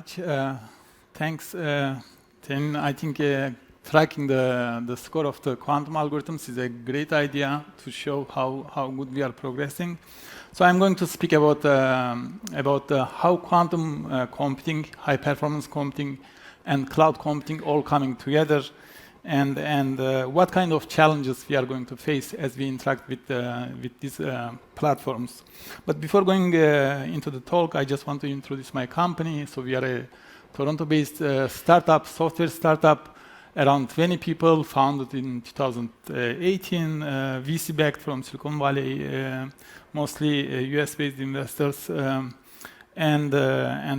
much. Thanks, Tim. I think tracking the score of the quantum algorithms is a great idea to show how good we are progressing. So I'm going to speak about how quantum computing, high performance computing, and cloud computing all coming together, and what kind of challenges we are going to face as we interact with these platforms. But before going into the talk, I just want to introduce my company. So we are a Toronto-based software startup, around 20 people, founded in 2018, VC-backed from Silicon Valley, mostly US-based investors, and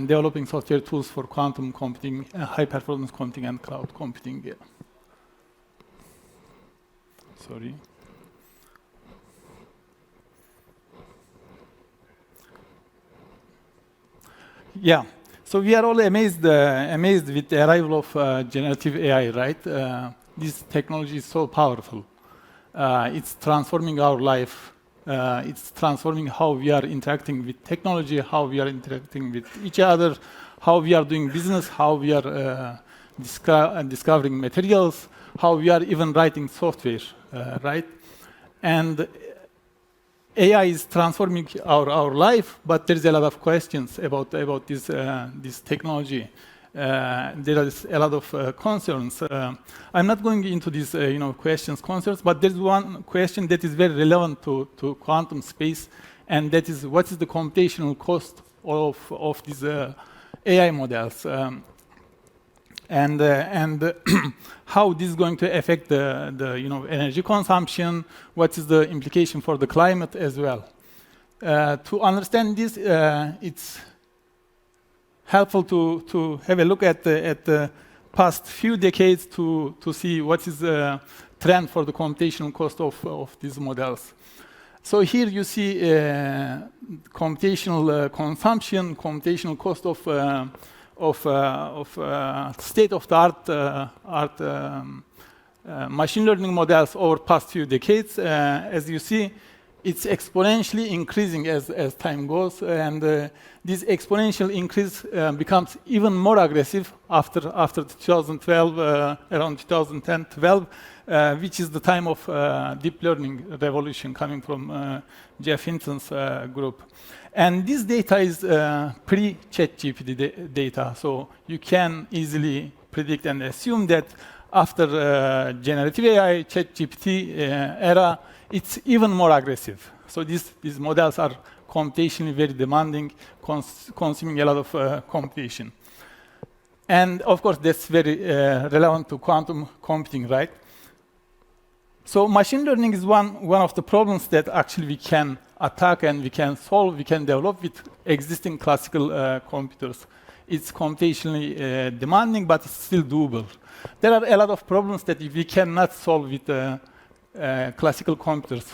developing software tools for quantum computing, high-performance computing, and cloud computing. Sorry. Yeah. So we are all amazed with the arrival of generative AI, right? This technology is so powerful. It's transforming our life. It's transforming how we are interacting with technology, how we are interacting with each other, how we are doing business, how we are discovering materials, how we are even writing software, right? And AI is transforming our life, but there is a lot of questions about this technology. There is a lot of concerns. I'm not going into these concerns, but there's one question that is very relevant to quantum space, and that is, what is the computational cost of these AI models, and how this is going to affect the energy consumption? What is the implication for the climate as well? To understand this, it's helpful to have a look at the past few decades to see what is the trend for the computational cost of these models. So here you see computational consumption, computational cost of state-of-the-art machine learning models over past few decades. As you see, it's exponentially increasing as time goes, and this exponential increase becomes even more aggressive after 2012, around 2010-12, which is the time of deep learning revolution coming from Jeff Hinton's group. And this data is pre-ChatGPT data, so you can easily predict and assume that after generative AI, ChatGPT era, it's even more aggressive. So these models are computationally very demanding, consuming a lot of computation. And of course, that's very relevant to quantum computing, right? So machine learning is one of the problems that actually we can attack and we can solve, we can develop with existing classical computers. It's computationally demanding, but it's still doable. There are a lot of problems that we cannot solve with classical computers.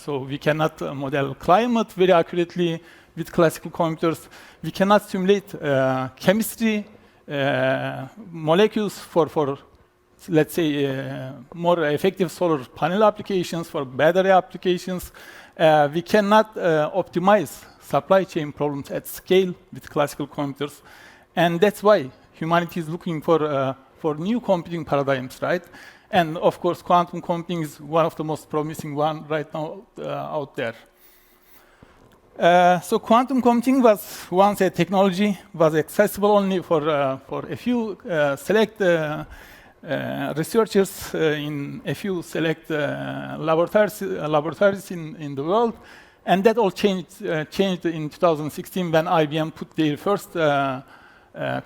So we cannot model climate very accurately with classical computers. We cannot simulate chemistry, molecules for let's say, more effective solar panel applications, for battery applications. We cannot optimize supply chain problems at scale with classical computers. And that's why humanity is looking for new computing paradigms, right? And of course, quantum computing is one of the most promising one right now out there. So quantum computing was once a technology, was accessible only for a few select researchers in a few select laboratories in the world, and that all changed in 2016 when IBM put their first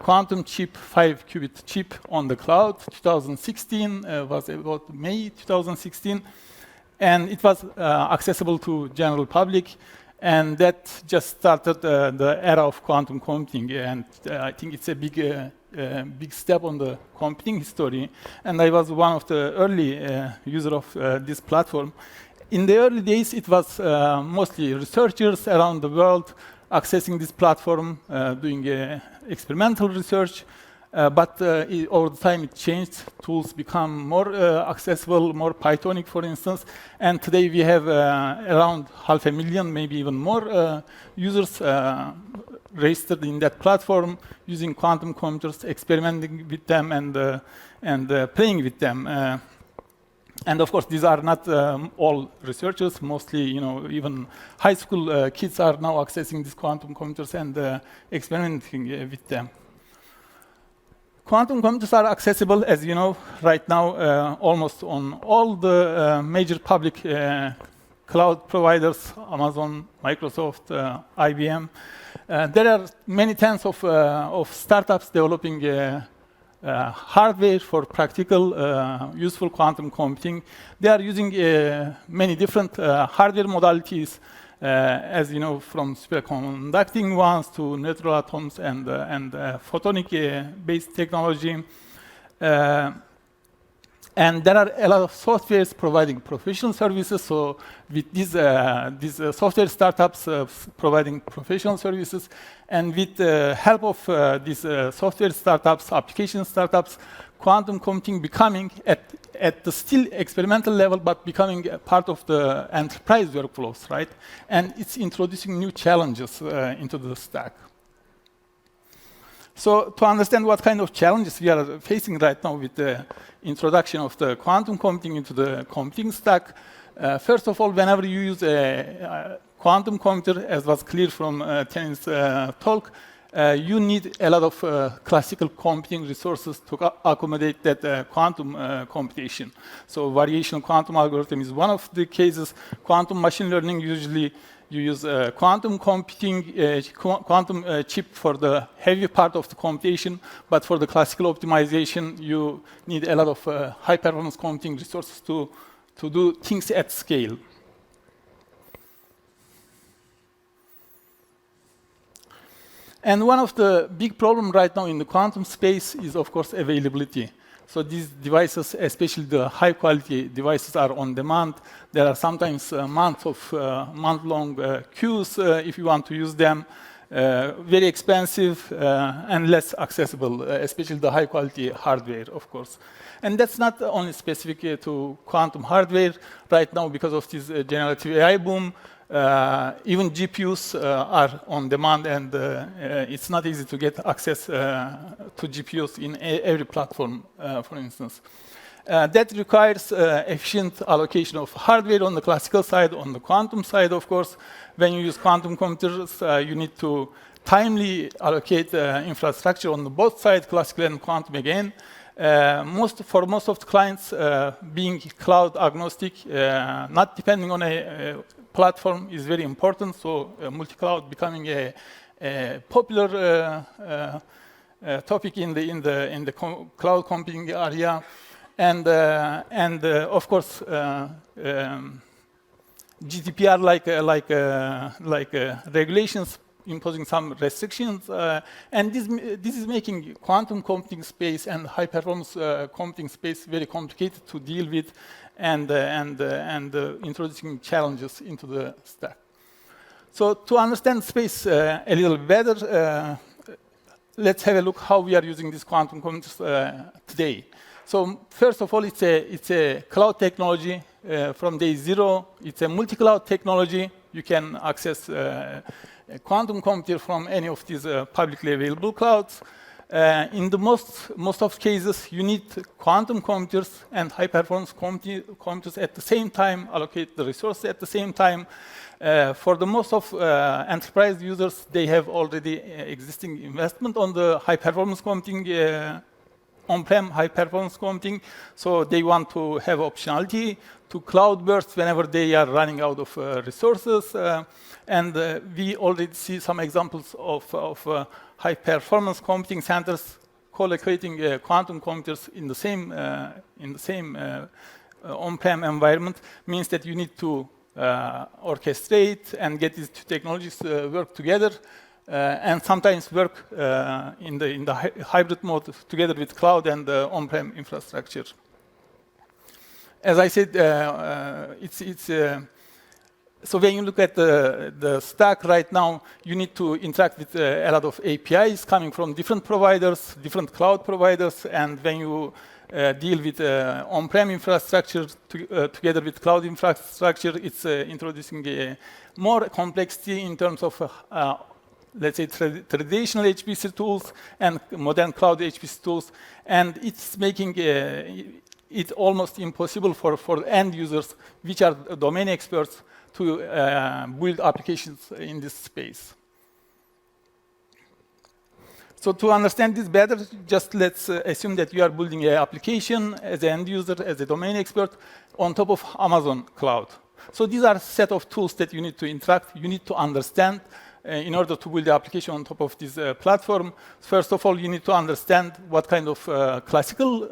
quantum chip, 5-qubit chip, on the cloud. 2016 was about May 2016, and it was accessible to general public, and that just started the era of quantum computing, and I think it's a big step on the computing history, and I was one of the early user of this platform. In the early days, it was mostly researchers around the world accessing this platform, doing experimental research, but over the time it changed. Tools become more accessible, more Pythonic, for instance, and today we have around 500,000, maybe even more users registered in that platform using quantum computers, experimenting with them and playing with them. And of course, these are not all researchers. Mostly, even high school kids are now accessing these quantum computers and experimenting with them. Quantum computers are accessible, as you know, right now almost on all the major public cloud providers, Amazon, Microsoft, IBM. There are many tens of startups developing hardware for practical, useful quantum computing. They are using many different hardware modalities, as you know, from superconducting ones to neutral atoms and photonic-based technology. And there are a lot of softwares providing professional services. So with these software startups providing professional services, and with the help of these software startups, application startups, quantum computing becoming at the still experimental level, but becoming a part of the enterprise workflows, right? And it's introducing new challenges into the stack. So to understand what kind of challenges we are facing right now with the introduction of the quantum computing into the computing stack, first of all, whenever you use a quantum computer, as was clear from Ten's talk, you need a lot of classical computing resources to accommodate that quantum computation. So variational quantum algorithm is one of the cases. Quantum machine learning, usually you use quantum computing, quantum chip for the heavy part of the computation, but for the classical optimization, you need a lot of high-performance computing resources to do things at scale. And one of the big problems right now in the quantum space is, of course, availability. So these devices, especially the high-quality devices, are on demand. There are sometimes month-long queues if you want to use them. Very expensive and less accessible, especially the high-quality hardware, of course. And that's not only specific to quantum hardware. Right now, because of this generative AI boom, even GPUs are on demand, and it's not easy to get access to GPUs in every platform, for instance. That requires efficient allocation of hardware on the classical side, on the quantum side, of course. When you use quantum computers, you need to timely allocate infrastructure on the both sides, classical and quantum again. For most of the clients, being cloud agnostic, not depending on a platform is very important. So multi-cloud becoming a popular topic in the cloud computing area, and of course GDPR like regulations imposing some restrictions, and this is making quantum computing space and high performance computing space very complicated to deal with, and introducing challenges into the stack. So to understand space a little better, let's have a look how we are using these quantum computers today. So first of all, it's a cloud technology from day zero. It's a multi-cloud technology. You can access a quantum computer from any of these publicly available clouds. In the most of cases, you need quantum computers and high-performance computers at the same time, allocate the resources at the same time. For the most of enterprise users, they have already existing investment on the high-performance computing, on-prem high-performance computing, so they want to have optionality to cloud bursts whenever they are running out of resources. And we already see some examples of high-performance computing centers co-locating quantum computers in the same on-prem environment. Means that you need to orchestrate and get these two technologies work together, and sometimes work in the hybrid mode together with cloud and on-prem infrastructure. As I said, so when you look at the stack right now, you need to interact with a lot of APIs coming from different providers, different cloud providers, and when you deal with on-prem infrastructure together with cloud infrastructure, it's introducing more complexity in terms of let's say, traditional HPC tools and modern cloud HPC tools, and it's making it almost impossible for end users, which are domain experts, to build applications in this space. So to understand this better, just let's assume that you are building an application as an end user, as a domain expert, on top of Amazon cloud. So these are a set of tools that you need to interact, you need to understand in order to build the application on top of this platform. First of all, you need to understand what kind of classical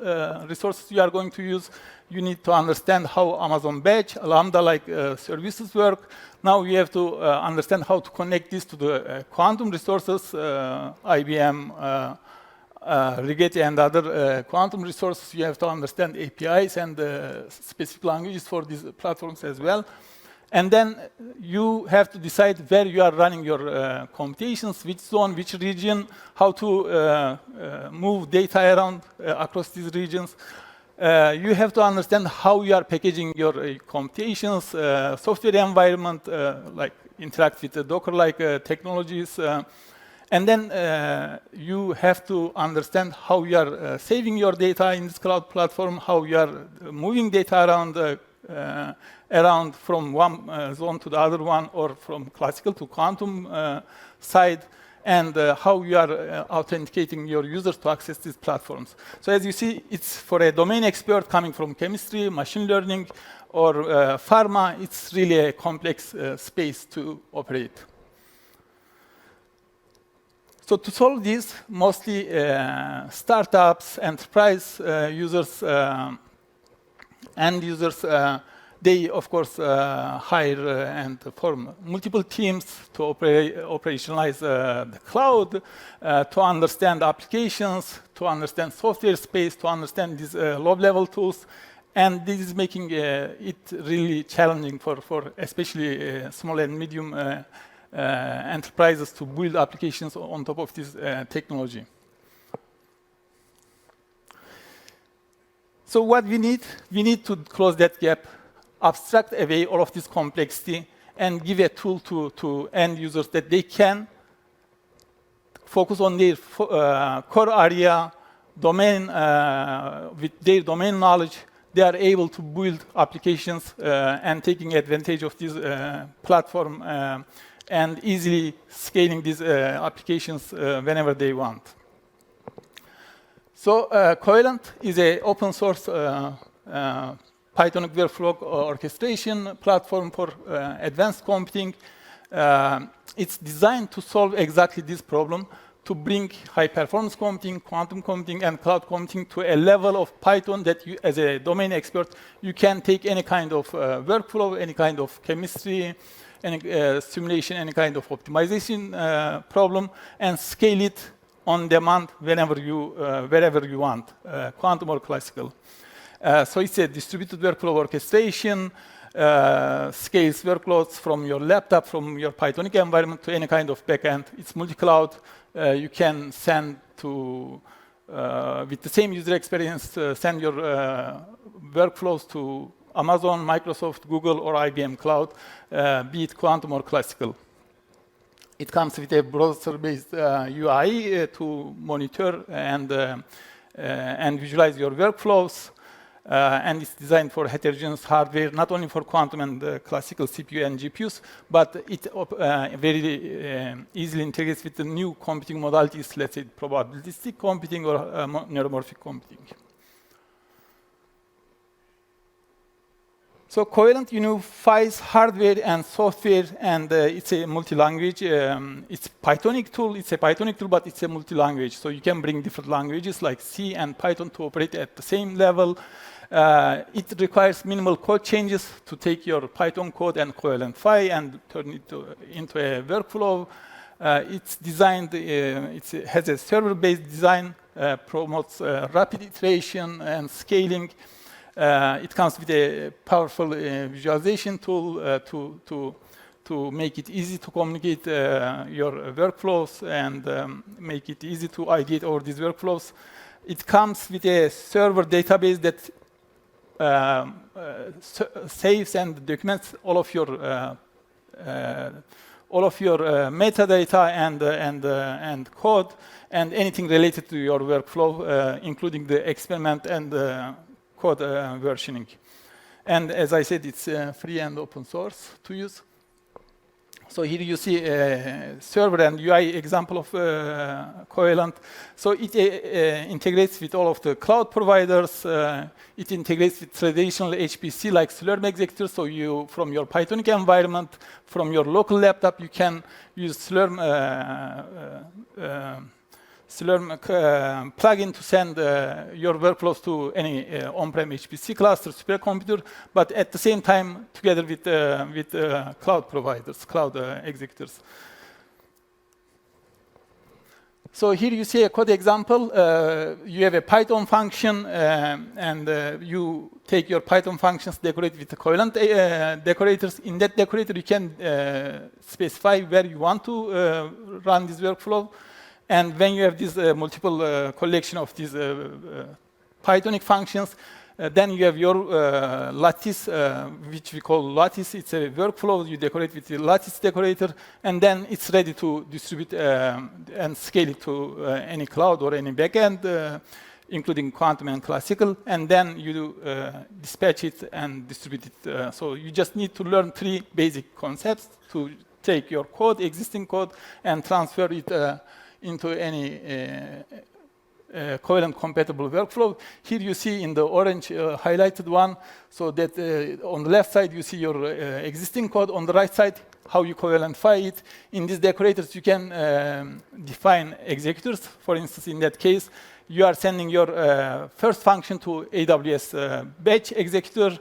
resources you are going to use. You need to understand how Amazon Batch, Lambda-like services work. Now you have to understand how to connect this to the quantum resources, IBM, Rigetti, and other quantum resources. You have to understand APIs and specific languages for these platforms as well. And then you have to decide where you are running your computations, which zone, which region, how to move data around across these regions. You have to understand how you are packaging your computations, software environment, like interact with the Docker-like technologies. And then you have to understand how you are saving your data in this cloud platform, how you are moving data around from one zone to the other one, or from classical to quantum side, and how you are authenticating your users to access these platforms. So as you see, it's for a domain expert coming from chemistry, machine learning, or pharma. It's really a complex space to operate. So to solve this, mostly startups, enterprise users, end users, they, of course, hire and form multiple teams to operationalize the cloud, to understand applications, to understand software space, to understand these low-level tools. And this is making it really challenging for especially small and medium enterprises to build applications on top of this technology. So what we need to close that gap, abstract away all of this complexity, and give a tool to end users that they can focus on their core area, domain, with their domain knowledge. They are able to build applications and taking advantage of this platform and easily scaling these applications whenever they want. So Covalent is an open source Pythonic workflow orchestration platform for advanced computing. It's designed to solve exactly this problem, to bring high-performance computing, quantum computing, and cloud computing to a level of Python that you, as a domain expert, you can take any kind of workflow, any kind of chemistry, any simulation, any kind of optimization problem, and scale it on demand wherever you want, quantum or classical. So it's a distributed workflow orchestration, scales workloads from your laptop, from your Pythonic environment to any kind of backend. It's multi-cloud. You can send to, with the same user experience, send your workflows to Amazon, Microsoft, Google, or IBM Cloud, be it quantum or classical. It comes with a browser-based UI to monitor and visualize your workflows. And it's designed for heterogeneous hardware, not only for quantum and classical CPU and GPUs, but it very easily integrates with the new computing modalities, let's say probabilistic computing or neuromorphic computing. So Covalent unifies hardware and software, and it's a multi-language. It's Pythonic tool. It's a Pythonic tool, but it's a multi-language. So you can bring different languages like C and Python to operate at the same level. It requires minimal code changes to take your Python code and Covalent-Phi and turn it into a workflow. It's designed. It has a server-based design, promotes rapid iteration and scaling. It comes with a powerful visualization tool to make it easy to communicate your workflows and make it easy to ideate over these workflows. It comes with a server database that saves and documents all of your all of your metadata and code, and anything related to your workflow, including the experiment and code versioning. And as I said, it's free and open source to use. So here you see a server and UI example of Covalent. So it integrates with all of the cloud providers. It integrates with traditional HPC like Slurm executors. So you, from your Pythonic environment, from your local laptop, you can use Slurm plugin to send your workflows to any on-prem HPC cluster, supercomputer, but at the same time together with cloud providers, cloud executors. So here you see a code example. You have a Python function, and you take your Python functions, decorate with the Covalent decorators. In that decorator, you can specify where you want to run this workflow. And when you have this multiple collection of these Pythonic functions, then you have your lattice, which we call lattice. It's a workflow you decorate with the lattice decorator, and then it's ready to distribute and scale it to any cloud or any backend, including quantum and classical, and then you dispatch it and distribute it. So you just need to learn 3 basic concepts to take your code, existing code, and transfer it into any Covalent compatible workflow. Here you see in the orange highlighted one, so that on the left side you see your existing code, on the right side how you Covalentify it. In these decorators you can define executors. For instance, in that case, you are sending your first function to AWS batch executor,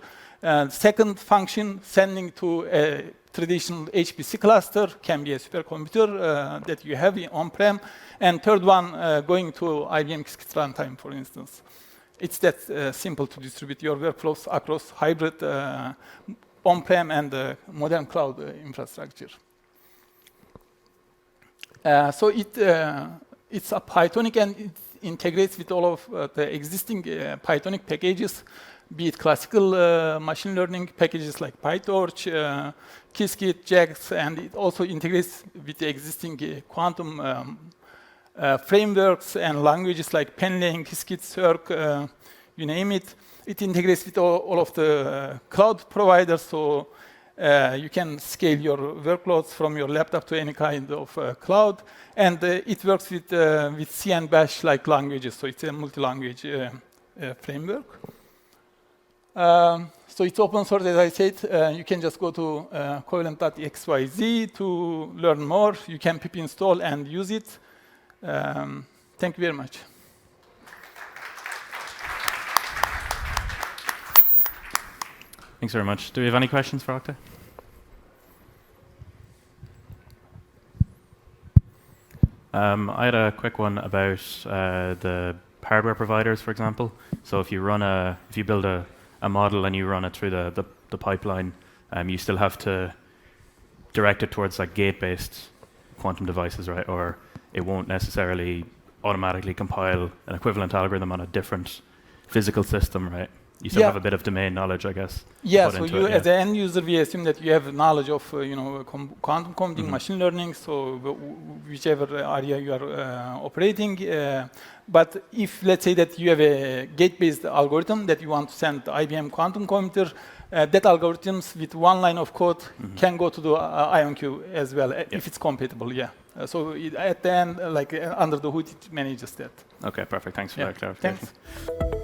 second function sending to a traditional HPC cluster, can be a supercomputer that you have on-prem, and third one going to IBM Qiskit runtime, for instance. It's that simple to distribute your workflows across hybrid on-prem and modern cloud infrastructure. So it's a Pythonic, and it integrates with all of the existing Pythonic packages, be it classical machine learning packages like PyTorch, Qiskit, JAX, and it also integrates with the existing quantum frameworks and languages like Penlang, Qiskit, Cirq, you name it. It integrates with all of the cloud providers, so you can scale your workloads from your laptop to any kind of cloud. And it works with C and Bash like languages, so it's a multi-language framework. So it's open source, as I said. You can just go to covalent.xyz to learn more. You can pip install and use it. Thank you very much. Thanks very much. Do we have any questions for Oktay? I had a quick one about the hardware providers, for example. So if you build a model and you run it through the pipeline, you still have to direct it towards like gate-based quantum devices, right? Or it won't necessarily automatically compile an equivalent algorithm on a different physical system, right? You still have a bit of domain knowledge, I guess. Yeah, so you, as an end user, we assume that you have knowledge of quantum computing, machine learning, so whichever area you are operating. But if, let's say that you have a gate-based algorithm that you want to send to IBM quantum computer, that algorithms with one line of code can go to the IonQ as well, if it's compatible, so at the end, like under the hood, it manages that. Okay, perfect. Thanks for that clarification. Thanks.